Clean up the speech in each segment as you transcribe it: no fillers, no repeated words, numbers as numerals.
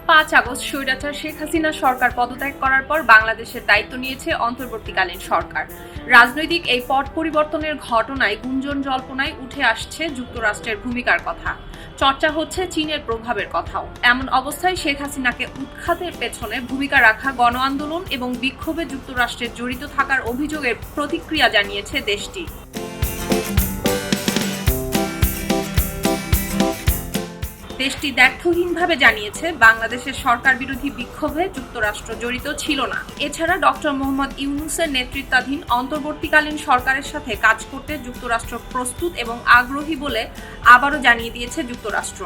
5 August স্বৈরাচার শেখ হাসিনা সরকার পদত্যাগ করার পর বাংলাদেশের দায়িত্ব নিয়েছে অন্তর্বর্তীকালীন সরকার। রাজনৈতিক এই পট পরিবর্তনের ঘটনায় গুঞ্জন জল্পনায় উঠে আসছে যুক্তরাষ্ট্রের ভূমিকার কথা। চর্চা হচ্ছে চীনের প্রভাবের কথাও। এমন অবস্থায় শেখ হাসিনাকে উৎখাতের পেছনে ভূমিকা রাখা গণ আন্দোলন এবং বিক্ষোভে যুক্তরাষ্ট্রের জড়িত থাকার অভিযোগের প্রতিক্রিয়া জানিয়েছে দেশটি। দেশটি দ্ব্যর্থহীনভাবে জানিয়েছে, বাংলাদেশের সরকার বিরোধী বিক্ষোভে যুক্তরাষ্ট্র জড়িত ছিল না। এছাড়া ডক্টর মোহাম্মদ ইউনূসের নেতৃত্বাধীন অন্তর্বর্তীকালীন সরকারের সাথে কাজ করতে যুক্তরাষ্ট্র প্রস্তুত এবং আগ্রহী বলে আবারও জানিয়ে দিয়েছে যুক্তরাষ্ট্র।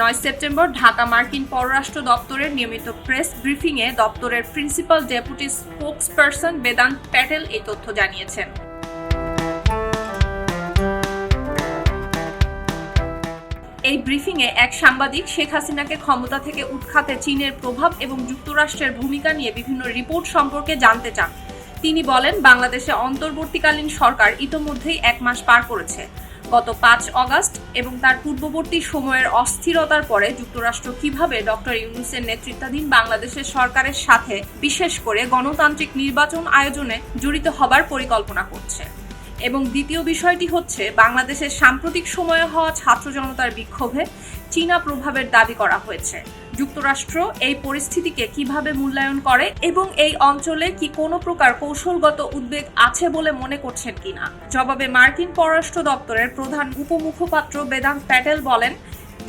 9 সেপ্টেম্বর ঢাকা মার্কিন পররাষ্ট্র দপ্তরের নিয়মিত প্রেস ব্রিফিংয়ে দপ্তরের principal deputy spokesperson Vedanta Patel এই তথ্য জানিয়েছেন। এই ব্রিফিংয়ে এক সাংবাদিক শেখ হাসিনাকে ক্ষমতা থেকে উৎখাতে চীনের প্রভাব এবং যুক্তরাষ্ট্রের ভূমিকা নিয়ে বিভিন্ন রিপোর্ট সম্পর্কে জানতে চান। তিনি বলেন, বাংলাদেশে অন্তর্বর্তীকালীন সরকার ইতোমধ্যেই 1 মাস পার করেছে। গত 5 আগস্ট এবং তার পূর্ববর্তী সময়ের অস্থিরতার পরে যুক্তরাষ্ট্র কিভাবে ডক্টর ইউনূসের নেতৃত্বাধীন বাংলাদেশের সরকারের সাথে বিশেষ করে গণতান্ত্রিক নির্বাচন আয়োজনে জড়িত হবার পরিকল্পনা করছে। এবং দ্বিতীয় বিষয়টি হচ্ছে, বাংলাদেশের সাম্প্রতিক সময়ে হওয়া ছাত্র জনতার বিক্ষোভে চীনা প্রভাবের দাবি করা হয়েছে। যুক্তরাষ্ট্র এই পরিস্থিতিকে কিভাবে মূল্যায়ন করে এবং এই অঞ্চলে কি কোনো প্রকার কৌশলগত উদ্বেগ আছে বলে মনে করছেন কিনা। জবাবে মার্কিন পররাষ্ট্র দপ্তরের প্রধান উপমুখপাত্র বেদান্ত প্যাটেল বলেন,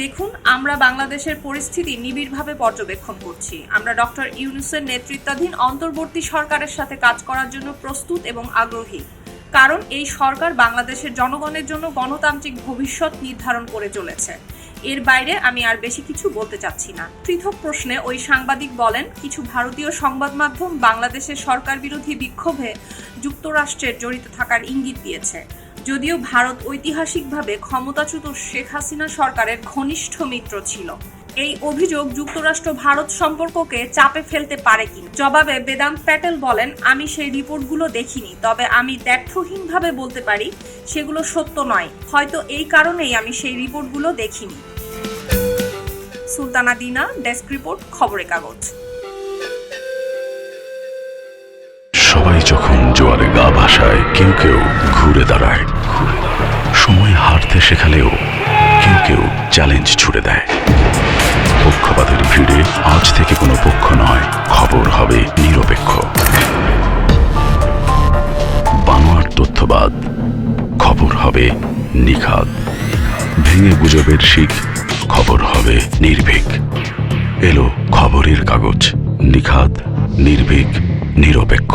দেখুন, আমরা বাংলাদেশের পরিস্থিতি নিবিড়ভাবে পর্যবেক্ষণ করছি। আমরা ডক্টর ইউনূসের নেতৃত্বাধীন অন্তর্বর্তী সরকারের সাথে কাজ করার জন্য প্রস্তুত এবং আগ্রহী, কারণ এই সরকার বাংলাদেশের জনগণের জন্য গণতান্ত্রিক ভবিষ্যৎ নির্ধারণ করে চলেছে। এর বাইরে আমি আর বেশি কিছু বলতে চাচ্ছি না। পৃথক প্রশ্নে ওই সাংবাদিক বলেন, কিছু ভারতীয় সংবাদ মাধ্যম বাংলাদেশের সরকার বিরোধী বিক্ষোভে যুক্তরাষ্ট্রের জড়িত থাকার ইঙ্গিত দিয়েছে। যদিও ভারত ঐতিহাসিকভাবে ক্ষমতাচ্যুত শেখ হাসিনা সরকারের ঘনিষ্ঠ মিত্র ছিল। এই অভিযোগ যুক্তরাষ্ট্র ভারত সম্পর্ককে চাপে ফেলতে পারে কিনা। জবাবে বেদান্ত প্যাটেল বলেন, আমি সেই রিপোর্টগুলো দেখিনি, তবে আমি দ্ব্যর্থহীনভাবে বলতে পারি সেগুলো সত্য নয়। হয়তো এই কারণেই আমি সেই রিপোর্টগুলো দেখিনি। সুলতানা দিনা, ডেস্ক রিপোর্ট, খবরের কাগজ। সবাই যখন জোয়ারে গা ভাসায়, কেউ কেউ ঘুরে দাঁড়ায়। সময় হারতে শেখালেও কেউ কেউ চ্যালেঞ্জ ছুড়ে দেয়। পক্ষপাতের ভিড়ে আজ থেকে কোনো পক্ষ নয়, খবর হবে নিরপেক্ষ। বানোয়ার তথ্যবাদ, খবর হবে নিখাদ। ভেঙে গুজবের শিখ, খবর হবে নির্ভীক। এলো খবরের কাগজ, নিখাদ, নির্ভীক, নিরপেক্ষ।